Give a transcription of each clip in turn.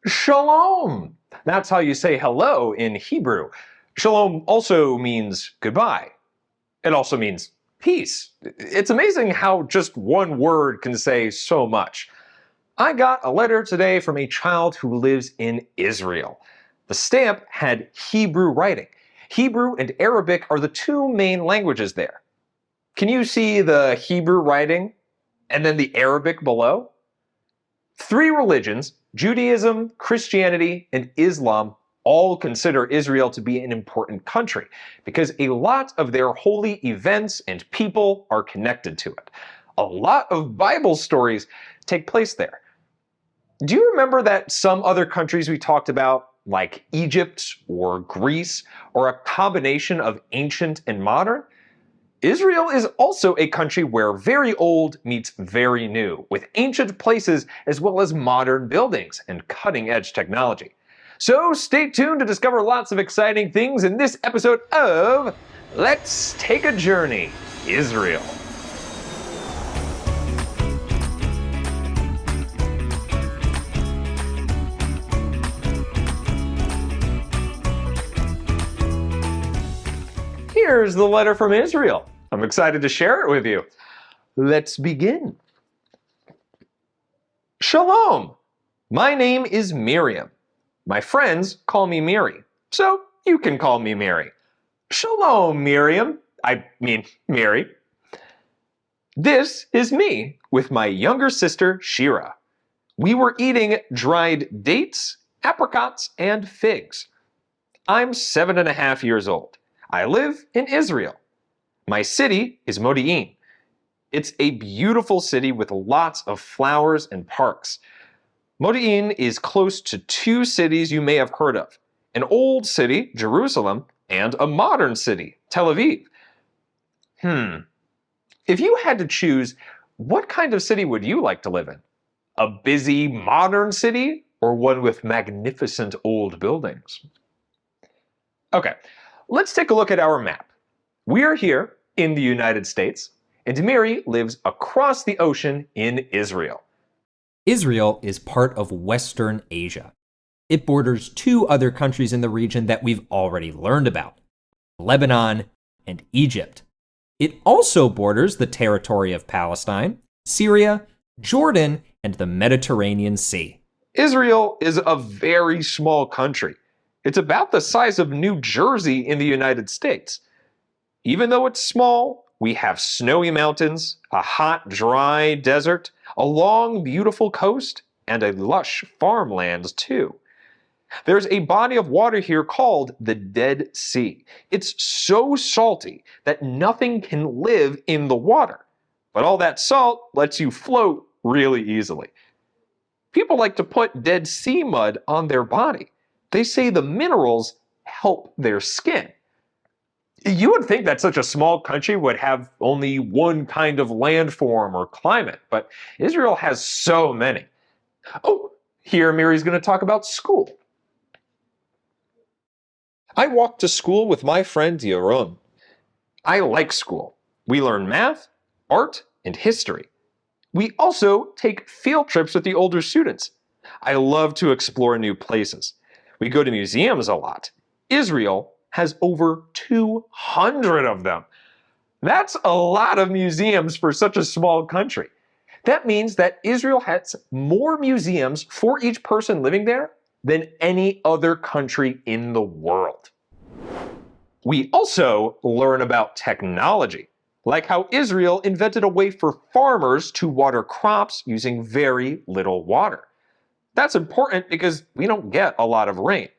Shalom! That's how you say hello in Hebrew. Shalom also means goodbye. It also means peace. It's amazing how just one word can say so much. I got a letter today from a child who lives in Israel. The stamp had Hebrew writing. Hebrew and Arabic are the two main languages there. Can you see the Hebrew writing and then the Arabic below? Three religions, Judaism, Christianity, and Islam, all consider Israel to be an important country because a lot of their holy events and people are connected to it. A lot of Bible stories take place there. Do you remember that some other countries we talked about, like Egypt or Greece, are a combination of ancient and modern? Israel is also a country where very old meets very new, with ancient places as well as modern buildings and cutting-edge technology. So stay tuned to discover lots of exciting things in this episode of Let's Take a Journey, Israel. Here's the letter from Israel. I'm excited to share it with you. Let's begin. Shalom! My name is Miriam. My friends call me Miri, so you can call me Miri. Shalom, Miriam. I mean, Miri. This is me with my younger sister, Shira. We were eating dried dates, apricots, and figs. I'm 7.5 years old. I live in Israel. My city is Modiin. It's a beautiful city with lots of flowers and parks. Modiin is close to two cities you may have heard of, an old city, Jerusalem, and a modern city, Tel Aviv. If you had to choose, what kind of city would you like to live in? A busy modern city or one with magnificent old buildings? Okay, let's take a look at our map. We're here in the United States, and Miri lives across the ocean in Israel. Israel is part of Western Asia. It borders two other countries in the region that we've already learned about, Lebanon and Egypt. It also borders the territory of Palestine, Syria, Jordan, and the Mediterranean Sea. Israel is a very small country. It's about the size of New Jersey in the United States. Even though it's small, we have snowy mountains, a hot, dry desert, a long, beautiful coast, and a lush farmland too. There's a body of water here called the Dead Sea. It's so salty that nothing can live in the water. But all that salt lets you float really easily. People like to put Dead Sea mud on their body. They say the minerals help their skin. You would think that such a small country would have only one kind of landform or climate, but Israel has so many. Oh, here Miri's going to talk about school. I walk to school with my friend Yaron. I like school. We learn math, art, and history. We also take field trips with the older students. I love to explore new places. We go to museums a lot. Israel has over 200 of them. That's a lot of museums for such a small country. That means that Israel has more museums for each person living there than any other country in the world. We also learn about technology, like how Israel invented a way for farmers to water crops using very little water. That's important because we don't get a lot of rain.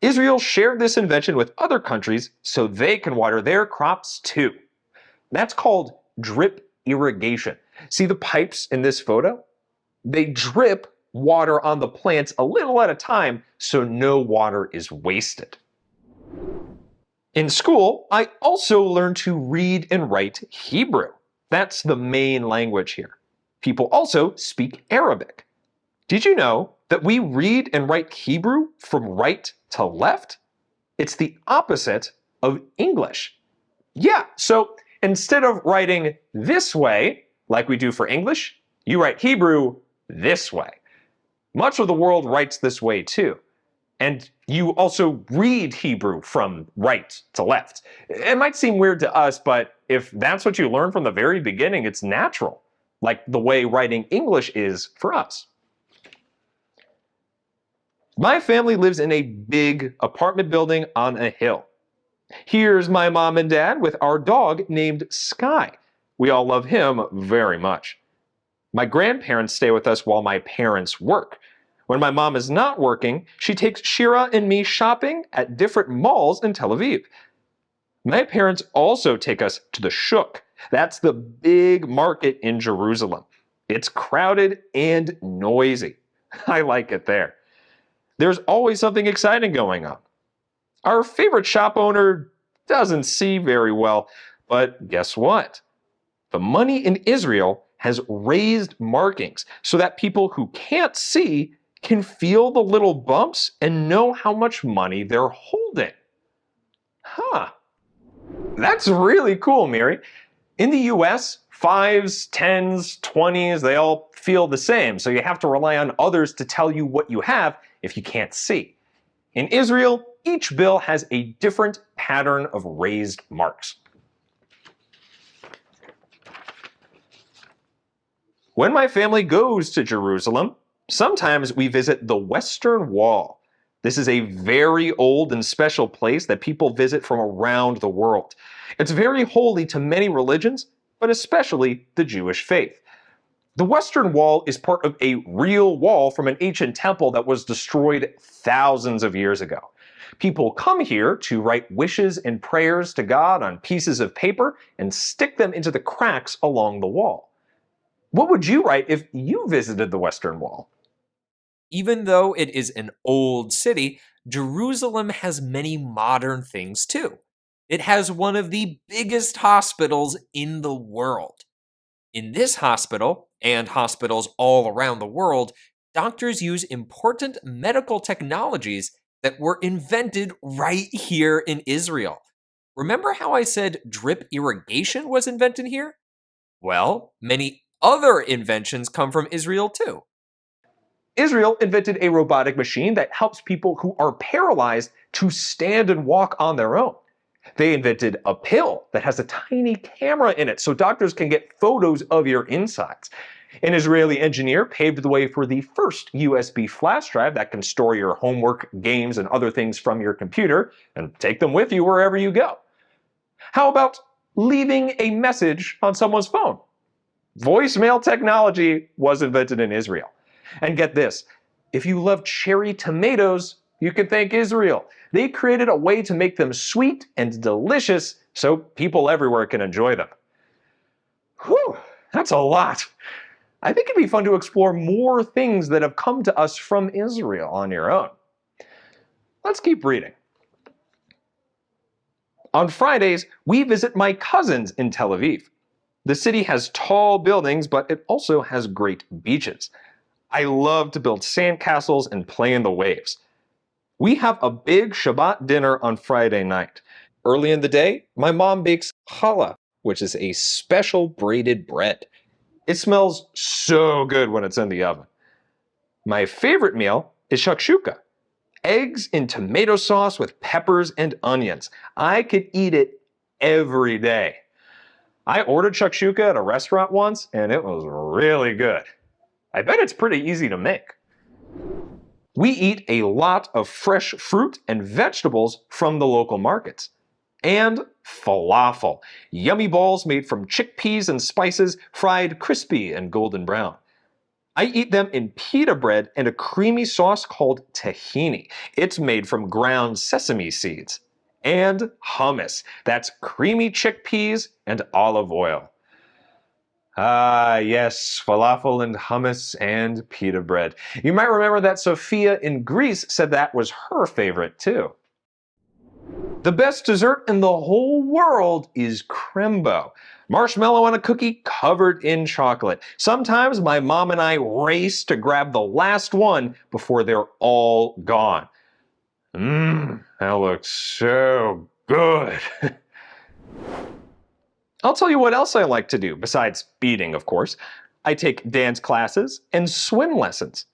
Israel shared this invention with other countries so they can water their crops too. That's called drip irrigation. See the pipes in this photo? They drip water on the plants a little at a time so no water is wasted. In school, I also learned to read and write Hebrew. That's the main language here. People also speak Arabic. Did you know that we read and write Hebrew from right to left? It's the opposite of English. Yeah, so instead of writing this way, like we do for English, you write Hebrew this way. Much of the world writes this way too. And you also read Hebrew from right to left. It might seem weird to us, but if that's what you learn from the very beginning, it's natural, like the way writing English is for us. My family lives in a big apartment building on a hill. Here's my mom and dad with our dog named Sky. We all love him very much. My grandparents stay with us while my parents work. When my mom is not working, she takes Shira and me shopping at different malls in Tel Aviv. My parents also take us to the Shuk. That's the big market in Jerusalem. It's crowded and noisy. I like it there. There's always something exciting going on. Our favorite shop owner doesn't see very well, but guess what? The money in Israel has raised markings so that people who can't see can feel the little bumps and know how much money they're holding. Huh. That's really cool, Miri. In the US, 5s, 10s, 20s, they all feel the same, so you have to rely on others to tell you what you have if you can't see. In Israel, each bill has a different pattern of raised marks. When my family goes to Jerusalem, sometimes we visit the Western Wall. This is a very old and special place that people visit from around the world. It's very holy to many religions, but especially the Jewish faith. The Western Wall is part of a real wall from an ancient temple that was destroyed thousands of years ago. People come here to write wishes and prayers to God on pieces of paper and stick them into the cracks along the wall. What would you write if you visited the Western Wall? Even though it is an old city, Jerusalem has many modern things too. It has one of the biggest hospitals in the world. In this hospital, and hospitals all around the world, doctors use important medical technologies that were invented right here in Israel. Remember how I said drip irrigation was invented here? Well, many other inventions come from Israel too. Israel invented a robotic machine that helps people who are paralyzed to stand and walk on their own. They invented a pill that has a tiny camera in it so doctors can get photos of your insides. An Israeli engineer paved the way for the first USB flash drive that can store your homework, games, and other things from your computer and take them with you wherever you go. How about leaving a message on someone's phone? Voicemail technology was invented in Israel. And get this, if you love cherry tomatoes, you can thank Israel. They created a way to make them sweet and delicious so people everywhere can enjoy them. Whew, that's a lot. I think it'd be fun to explore more things that have come to us from Israel on your own. Let's keep reading. On Fridays, we visit my cousins in Tel Aviv. The city has tall buildings, but it also has great beaches. I love to build sandcastles and play in the waves. We have a big Shabbat dinner on Friday night. Early in the day, my mom bakes challah, which is a special braided bread. It smells so good when it's in the oven. My favorite meal is shakshuka, eggs in tomato sauce with peppers and onions. I could eat it every day. I ordered shakshuka at a restaurant once, and it was really good. I bet it's pretty easy to make. We eat a lot of fresh fruit and vegetables from the local markets. And falafel, yummy balls made from chickpeas and spices, fried crispy and golden brown. I eat them in pita bread and a creamy sauce called tahini. It's made from ground sesame seeds. And hummus, that's creamy chickpeas and olive oil. Ah, yes, falafel and hummus and pita bread. You might remember that Sophia in Greece said that was her favorite too. The best dessert in the whole world is crembo. Marshmallow on a cookie covered in chocolate. Sometimes my mom and I race to grab the last one before they're all gone. That looks so good. I'll tell you what else I like to do, besides eating, of course. I take dance classes and swim lessons.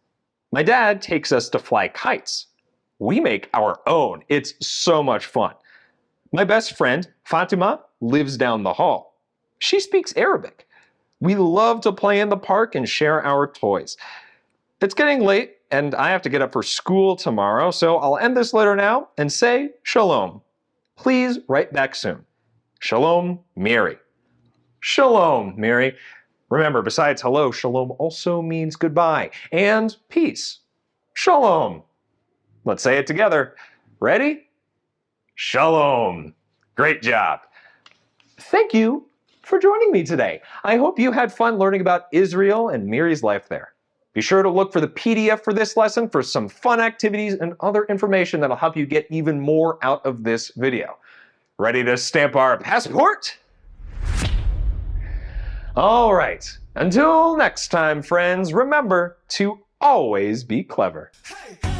My dad takes us to fly kites. We make our own. It's so much fun. My best friend, Fatima, lives down the hall. She speaks Arabic. We love to play in the park and share our toys. It's getting late, and I have to get up for school tomorrow, so I'll end this letter now and say shalom. Please write back soon. Shalom, Miri. Shalom, Miri. Remember, besides hello, shalom also means goodbye and peace. Shalom. Let's say it together. Ready? Shalom. Great job. Thank you for joining me today. I hope you had fun learning about Israel and Miri's life there. Be sure to look for the PDF for this lesson for some fun activities and other information that'll help you get even more out of this video. Ready to stamp our passport? All right. Until next time, friends, remember to always be clever. Hey!